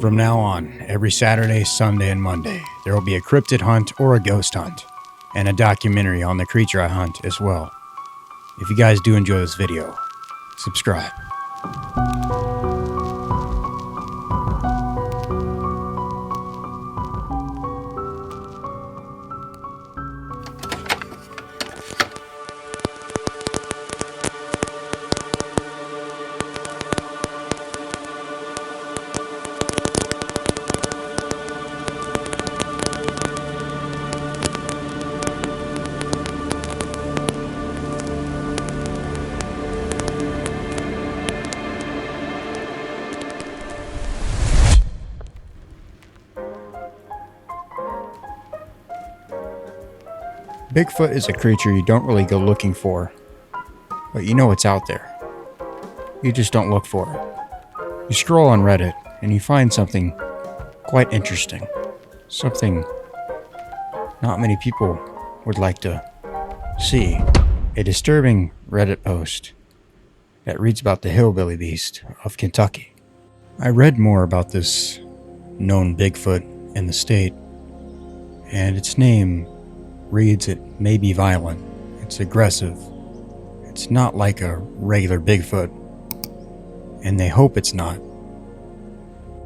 From now on, every Saturday, Sunday, and Monday, there will be a cryptid hunt or a ghost hunt, and a documentary on the creature I hunt as well. If you guys do enjoy this video, subscribe. Bigfoot is a creature you don't really go looking for, but you know it's out there. You just don't look for it. You scroll on Reddit and you find something quite interesting. Something not many people would like to see. A disturbing Reddit post that reads about the Hillbilly Beast of Kentucky. I read more about this known Bigfoot in the state, and its name reads it may be violent, it's aggressive, it's not like a regular Bigfoot, and they hope it's not.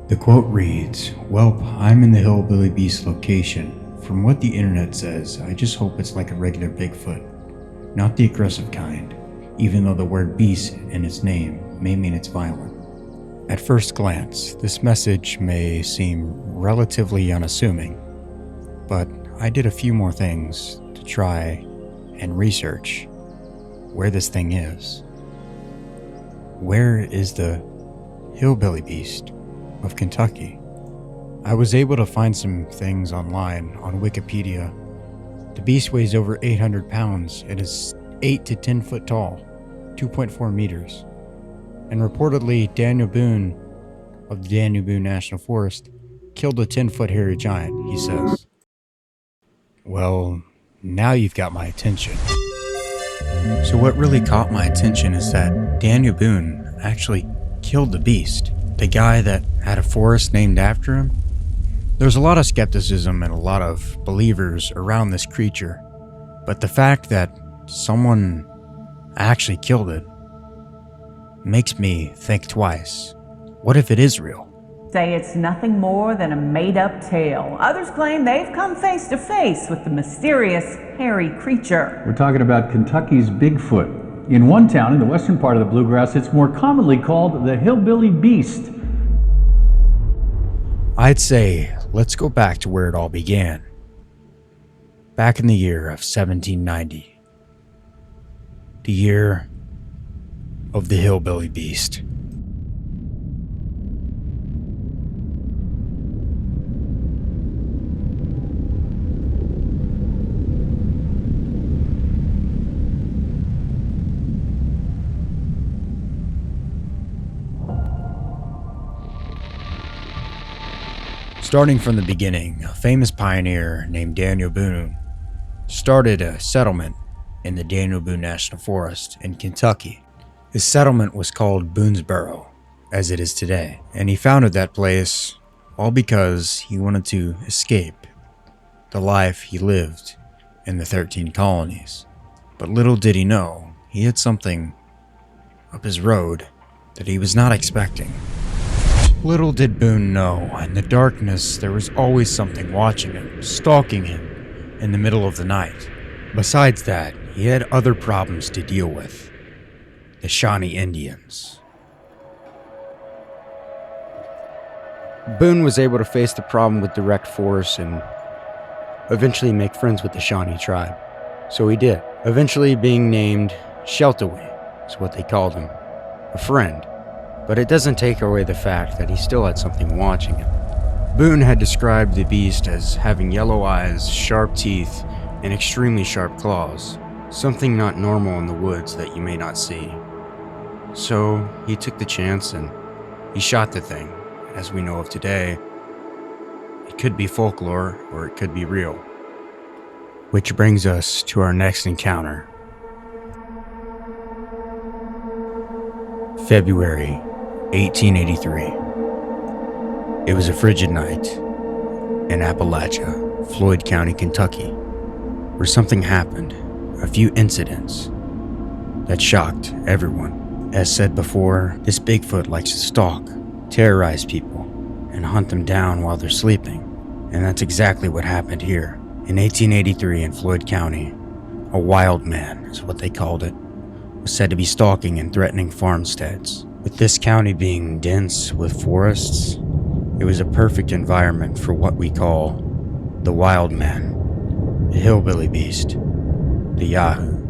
The quote reads, "Welp, I'm in the Hillbilly Beast location. From what the internet says, I just hope it's like a regular Bigfoot, not the aggressive kind, even though the word beast in its name may mean it's violent." At first glance, this message may seem relatively unassuming, but I did a few more things to try and research where this thing is. Where is the Hillbilly Beast of Kentucky? I was able to find some things online on Wikipedia. The beast weighs over 800 pounds and is 8 to 10 foot tall, 2.4 meters. And reportedly, Daniel Boone of the Daniel Boone National Forest killed a 10-foot hairy giant, he says. Well, now you've got my attention. So what really caught my attention is that Daniel Boone actually killed the beast, the guy that had a forest named after him. There's a lot of skepticism and a lot of believers around this creature, but the fact that someone actually killed it makes me think twice. What if it is real? Say it's nothing more than a made-up tale. Others claim they've come face to face with the mysterious, hairy creature. We're talking about Kentucky's Bigfoot. In one town in the western part of the Bluegrass, it's more commonly called the Hillbilly Beast. I'd say let's go back to where it all began. Back in the year of 1790. The year of the Hillbilly Beast. Starting from the beginning, a famous pioneer named Daniel Boone started a settlement in the Daniel Boone National Forest in Kentucky. His settlement was called Boonesboro, as it is today, and he founded that place all because he wanted to escape the life he lived in the 13 colonies. But little did he know, he had something up his road that he was not expecting. Little did Boone know, in the darkness there was always something watching him, stalking him in the middle of the night. Besides that, he had other problems to deal with. The Shawnee Indians. Boone was able to face the problem with direct force and eventually make friends with the Shawnee tribe. So he did, eventually being named Sheltaway, is what they called him, a friend. But it doesn't take away the fact that he still had something watching him. Boone had described the beast as having yellow eyes, sharp teeth, and extremely sharp claws, something not normal in the woods that you may not see. So he took the chance and he shot the thing. As we know of today, it could be folklore or it could be real. Which brings us to our next encounter. February 1883. It was a frigid night in Appalachia, Floyd County, Kentucky, where something happened, a few incidents that shocked everyone. As said before, this Bigfoot likes to stalk, terrorize people, and hunt them down while they're sleeping. And that's exactly what happened here. In 1883 in Floyd County, a wild man, is what they called it, was said to be stalking and threatening farmsteads. With this county being dense with forests, it was a perfect environment for what we call the wild man, the Hillbilly Beast, the Yahoo.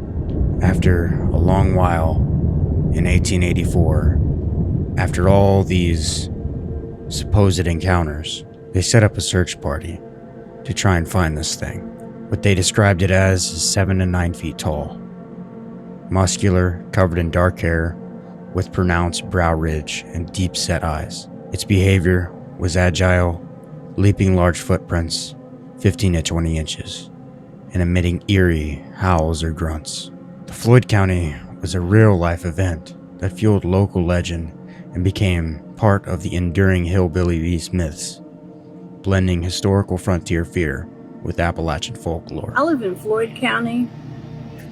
After a long while, in 1884, after all these supposed encounters, they set up a search party to try and find this thing. What they described it as is 7 to 9 feet tall, muscular, covered in dark hair, with pronounced brow ridge and deep-set eyes. Its behavior was agile, leaping large footprints, 15 to 20 inches, and emitting eerie howls or grunts. The Floyd County was a real-life event that fueled local legend and became part of the enduring Hillbilly Beast myths, blending historical frontier fear with Appalachian folklore. I live in Floyd County,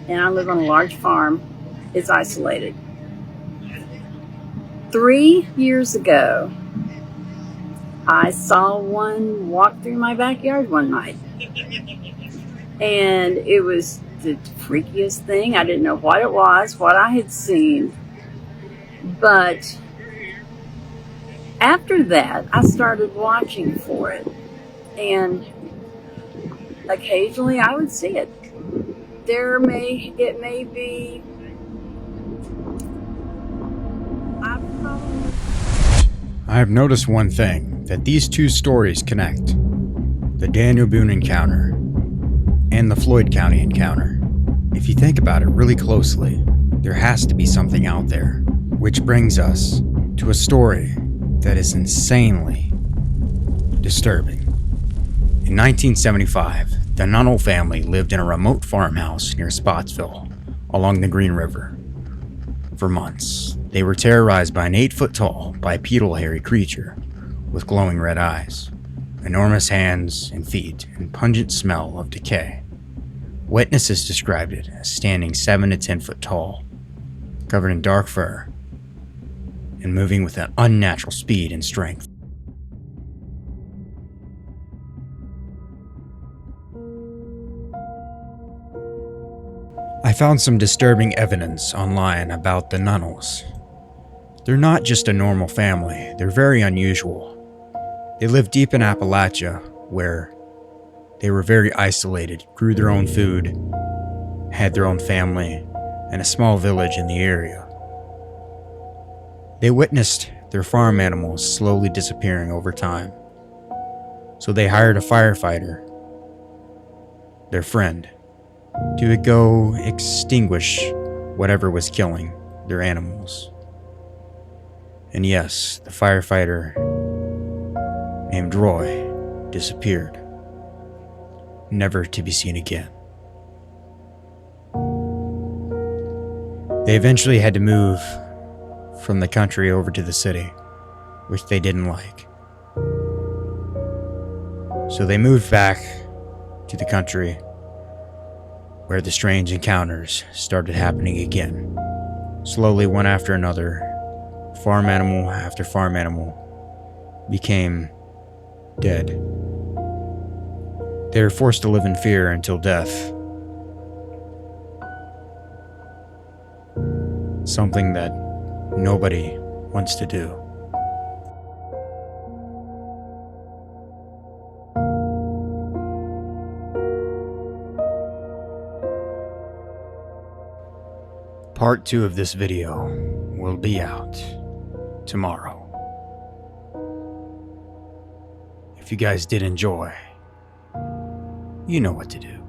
and I live on a large farm. It's isolated. 3 years ago, I saw one walk through my backyard one night. And it was the freakiest thing. I didn't know what it was, what I had seen. But after that, I started watching for it. And occasionally I would see it. It may be, I have noticed one thing, that these two stories connect. The Daniel Boone encounter and the Floyd County encounter. If you think about it really closely, there has to be something out there. Which brings us to a story that is insanely disturbing. In 1975, the Nunnell family lived in a remote farmhouse near Spotsville, along the Green River. For months, they were terrorized by an 8-foot-tall, bipedal hairy creature with glowing red eyes, enormous hands and feet, and pungent smell of decay. Witnesses described it as standing 7 to 10 foot tall, covered in dark fur, and moving with an unnatural speed and strength. I found some disturbing evidence online about the Nunnells. They're not just a normal family, they're very unusual. They live deep in Appalachia, where they were very isolated, grew their own food, had their own family, and a small village in the area. They witnessed their farm animals slowly disappearing over time. So they hired a firefighter, their friend, to go extinguish whatever was killing their animals. And yes, the firefighter named Roy disappeared, never to be seen again. They eventually had to move from the country over to the city, which they didn't like. So they moved back to the country, where the strange encounters started happening again. Slowly, one after another, farm animal after farm animal became dead. They were forced to live in fear until death. Something that nobody wants to do. Part 2 of this video will be out tomorrow. If you guys did enjoy, you know what to do.